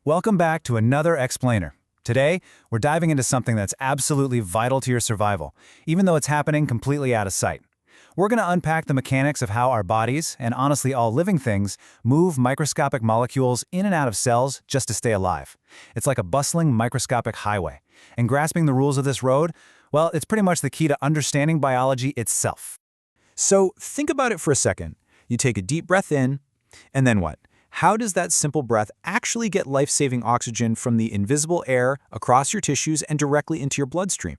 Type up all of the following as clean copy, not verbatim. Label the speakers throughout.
Speaker 1: Welcome back to another explainer. Today, we're diving into something that's absolutely vital to your survival, even though it's happening completely out of sight. We're going to unpack the mechanics of how our bodies, and honestly all living things, move microscopic molecules in and out of cells just to stay alive. It's like a bustling microscopic highway. And grasping the rules of this road, well, it's pretty much the key to understanding biology itself.
Speaker 2: So think about it for a second. You take a deep breath in, and then what? How does that simple breath actually get life-saving oxygen from the invisible air across your tissues and directly into your bloodstream?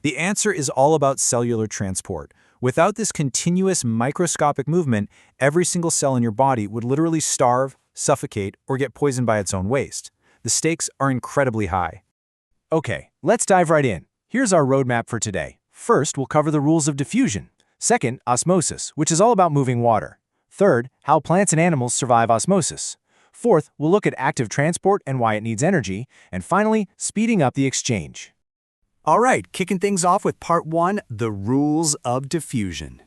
Speaker 2: The answer is all about cellular transport. Without this continuous microscopic movement, every single cell in your body would literally starve, suffocate, or get poisoned by its own waste. The stakes are incredibly high. Okay, let's dive right in. Here's our roadmap for today. First, we'll cover the rules of diffusion. Second, osmosis, which is all about moving water. Third, how plants and animals survive osmosis. Fourth, we'll look at active transport and why it needs energy. And finally, speeding up the exchange.
Speaker 3: All right, kicking things off with part 1, the rules of diffusion.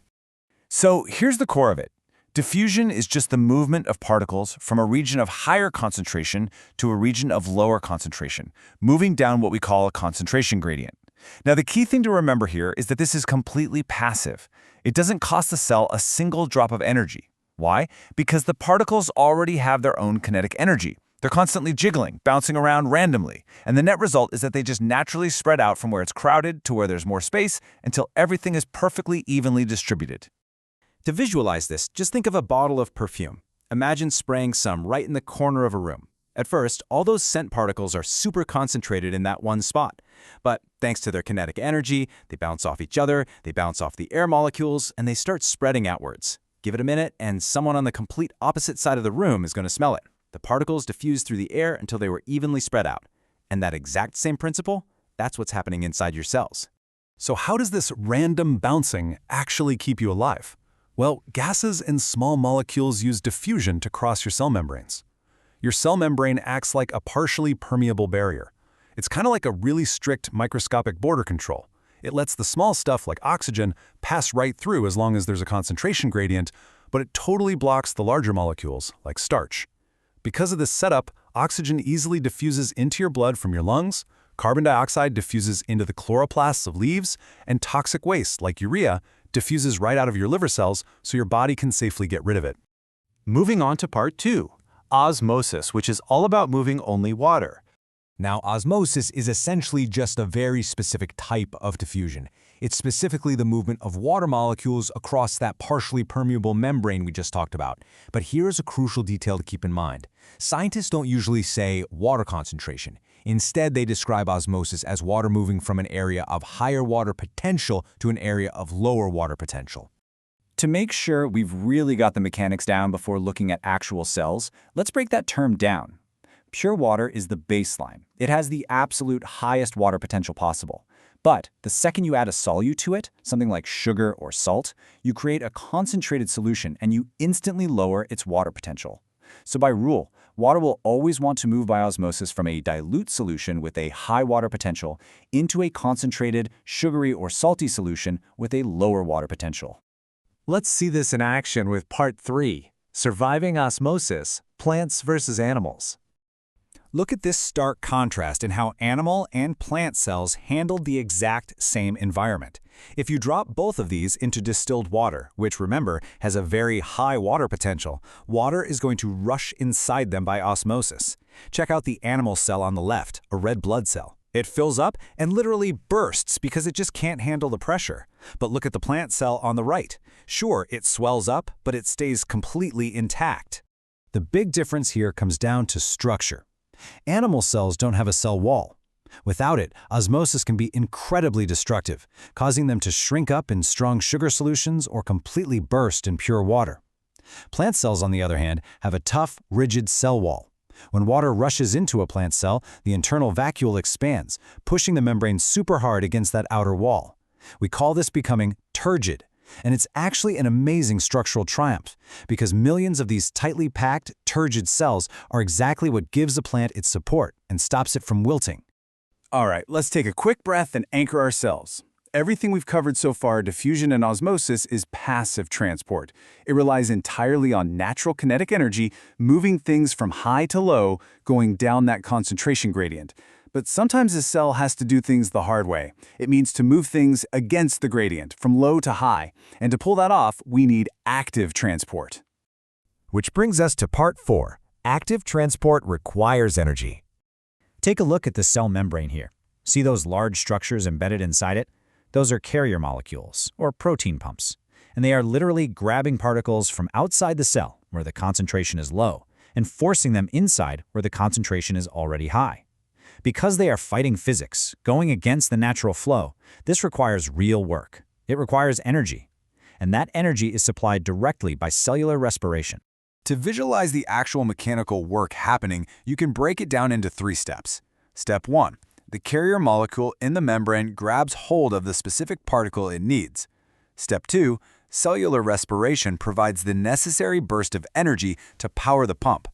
Speaker 1: So here's the core of it. Diffusion is just the movement of particles from a region of higher concentration to a region of lower concentration, moving down what we call a concentration gradient. Now, the key thing to remember here is that this is completely passive. It doesn't cost the cell a single drop of energy. Why? Because the particles already have their own kinetic energy. They're constantly jiggling, bouncing around randomly, and the net result is that they just naturally spread out from where it's crowded to where there's more space until everything is perfectly evenly distributed.
Speaker 2: To visualize this, just think of a bottle of perfume. Imagine spraying some right in the corner of a room. At first, all those scent particles are super concentrated in that one spot. But thanks to their kinetic energy, they bounce off each other, they bounce off the air molecules, and they start spreading outwards. Give it a minute, and someone on the complete opposite side of the room is going to smell it. The particles diffuse through the air until they were evenly spread out. And that exact same principle, that's what's happening inside your cells.
Speaker 4: So how does this random bouncing actually keep you alive? Well, gases and small molecules use diffusion to cross your cell membranes. Your cell membrane acts like a partially permeable barrier. It's kind of like a really strict microscopic border control. It lets the small stuff like oxygen pass right through as long as there's a concentration gradient, but it totally blocks the larger molecules, like starch. Because of this setup, oxygen easily diffuses into your blood from your lungs, carbon dioxide diffuses into the chloroplasts of leaves, and toxic waste, like urea, diffuses right out of your liver cells so your body can safely get rid of it.
Speaker 2: Moving on to part 2, osmosis, which is all about moving only water.
Speaker 5: Now, osmosis is essentially just a very specific type of diffusion. It's specifically the movement of water molecules across that partially permeable membrane we just talked about. But here's a crucial detail to keep in mind. Scientists don't usually say water concentration. Instead, they describe osmosis as water moving from an area of higher water potential to an area of lower water potential.
Speaker 6: To make sure we've really got the mechanics down before looking at actual cells, let's break that term down. Pure water is the baseline. It has the absolute highest water potential possible. But the second you add a solute to it, something like sugar or salt, you create a concentrated solution and you instantly lower its water potential. So by rule, water will always want to move by osmosis from a dilute solution with a high water potential into a concentrated, sugary or salty solution with a lower water potential.
Speaker 2: Let's see this in action with part 3, surviving osmosis, plants versus animals.
Speaker 1: Look at this stark contrast in how animal and plant cells handled the exact same environment. If you drop both of these into distilled water, which remember has a very high water potential, water is going to rush inside them by osmosis. Check out the animal cell on the left, a red blood cell. It fills up and literally bursts because it just can't handle the pressure. But look at the plant cell on the right. Sure, it swells up, but it stays completely intact. The big difference here comes down to structure. Animal cells don't have a cell wall. Without it, osmosis can be incredibly destructive, causing them to shrink up in strong sugar solutions or completely burst in pure water. Plant cells, on the other hand, have a tough, rigid cell wall. When water rushes into a plant cell, the internal vacuole expands, pushing the membrane super hard against that outer wall. We call this becoming turgid. And it's actually an amazing structural triumph, because millions of these tightly packed, turgid cells are exactly what gives a plant its support and stops it from wilting.
Speaker 3: All right, let's take a quick breath and anchor ourselves.
Speaker 4: Everything we've covered so far, diffusion and osmosis, is passive transport. It relies entirely on natural kinetic energy, moving things from high to low, going down that concentration gradient. But sometimes a cell has to do things the hard way. It means to move things against the gradient, from low to high. And to pull that off, we need active transport.
Speaker 1: Which brings us to part 4. Active transport requires energy.
Speaker 2: Take a look at the cell membrane here. See those large structures embedded inside it? Those are carrier molecules, or protein pumps, and they are literally grabbing particles from outside the cell, where the concentration is low, and forcing them inside where the concentration is already high. Because they are fighting physics, going against the natural flow, this requires real work. It requires energy, and that energy is supplied directly by cellular respiration.
Speaker 1: To visualize the actual mechanical work happening, you can break it down into 3 steps. Step 1. The carrier molecule in the membrane grabs hold of the specific particle it needs. Step 2. Cellular respiration provides the necessary burst of energy to power the pump.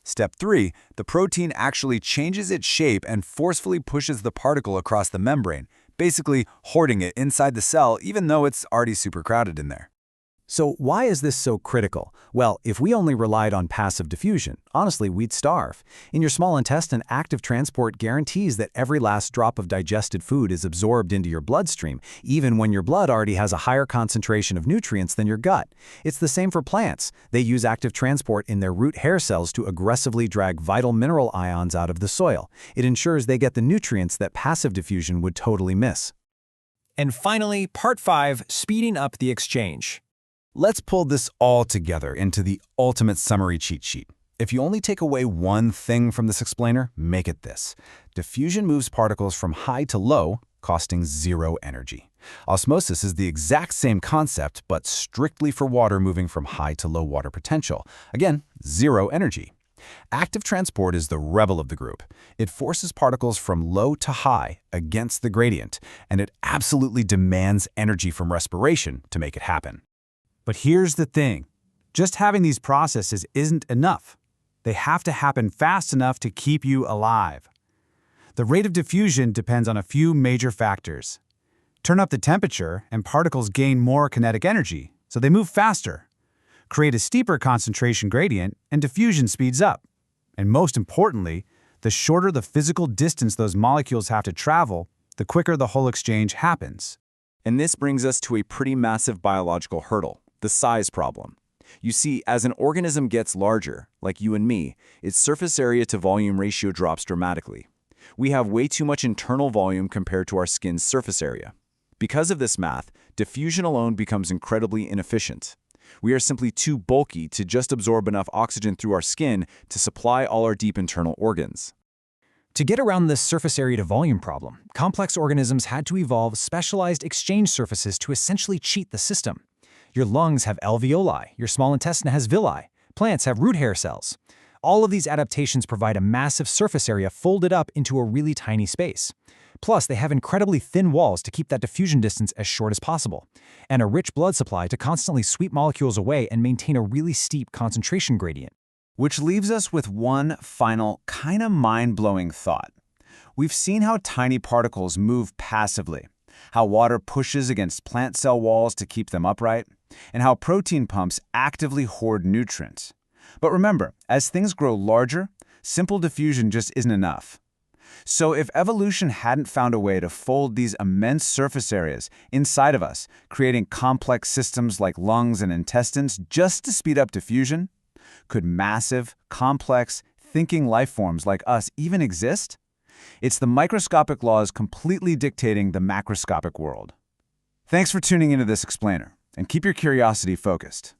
Speaker 1: Step 3. The protein actually changes its shape and forcefully pushes the particle across the membrane, basically hoarding it inside the cell even though it's already super crowded in there.
Speaker 2: So why is this so critical? Well, if we only relied on passive diffusion, honestly, we'd starve. In your small intestine, active transport guarantees that every last drop of digested food is absorbed into your bloodstream, even when your blood already has a higher concentration of nutrients than your gut. It's the same for plants. They use active transport in their root hair cells to aggressively drag vital mineral ions out of the soil. It ensures they get the nutrients that passive diffusion would totally miss.
Speaker 5: And finally, part 5, speeding up the exchange.
Speaker 1: Let's pull this all together into the ultimate summary cheat sheet. If you only take away one thing from this explainer, make it this. Diffusion moves particles from high to low, costing 0 energy. Osmosis is the exact same concept, but strictly for water moving from high to low water potential. Again, 0 energy. Active transport is the rebel of the group. It forces particles from low to high against the gradient, and it absolutely demands energy from respiration to make it happen.
Speaker 3: But here's the thing. Just having these processes isn't enough. They have to happen fast enough to keep you alive. The rate of diffusion depends on a few major factors. Turn up the temperature, and particles gain more kinetic energy, so they move faster. Create a steeper concentration gradient, and diffusion speeds up. And most importantly, the shorter the physical distance those molecules have to travel, the quicker the whole exchange happens.
Speaker 6: And this brings us to a pretty massive biological hurdle. The size problem. You see, as an organism gets larger, like you and me, its surface area to volume ratio drops dramatically. We have way too much internal volume compared to our skin's surface area. Because of this math, diffusion alone becomes incredibly inefficient. We are simply too bulky to just absorb enough oxygen through our skin to supply all our deep internal organs.
Speaker 5: To get around this surface area to volume problem, complex organisms had to evolve specialized exchange surfaces to essentially cheat the system. Your lungs have alveoli, your small intestine has villi, plants have root hair cells. All of these adaptations provide a massive surface area folded up into a really tiny space. Plus, they have incredibly thin walls to keep that diffusion distance as short as possible, and a rich blood supply to constantly sweep molecules away and maintain a really steep concentration gradient.
Speaker 1: Which leaves us with one final, kind of mind-blowing thought. We've seen how tiny particles move passively, how water pushes against plant cell walls to keep them upright, and how protein pumps actively hoard nutrients. But remember, as things grow larger, simple diffusion just isn't enough. So if evolution hadn't found a way to fold these immense surface areas inside of us, creating complex systems like lungs and intestines just to speed up diffusion, could massive, complex, thinking life forms like us even exist? It's the microscopic laws completely dictating the macroscopic world. Thanks for tuning into this explainer, and keep your curiosity focused.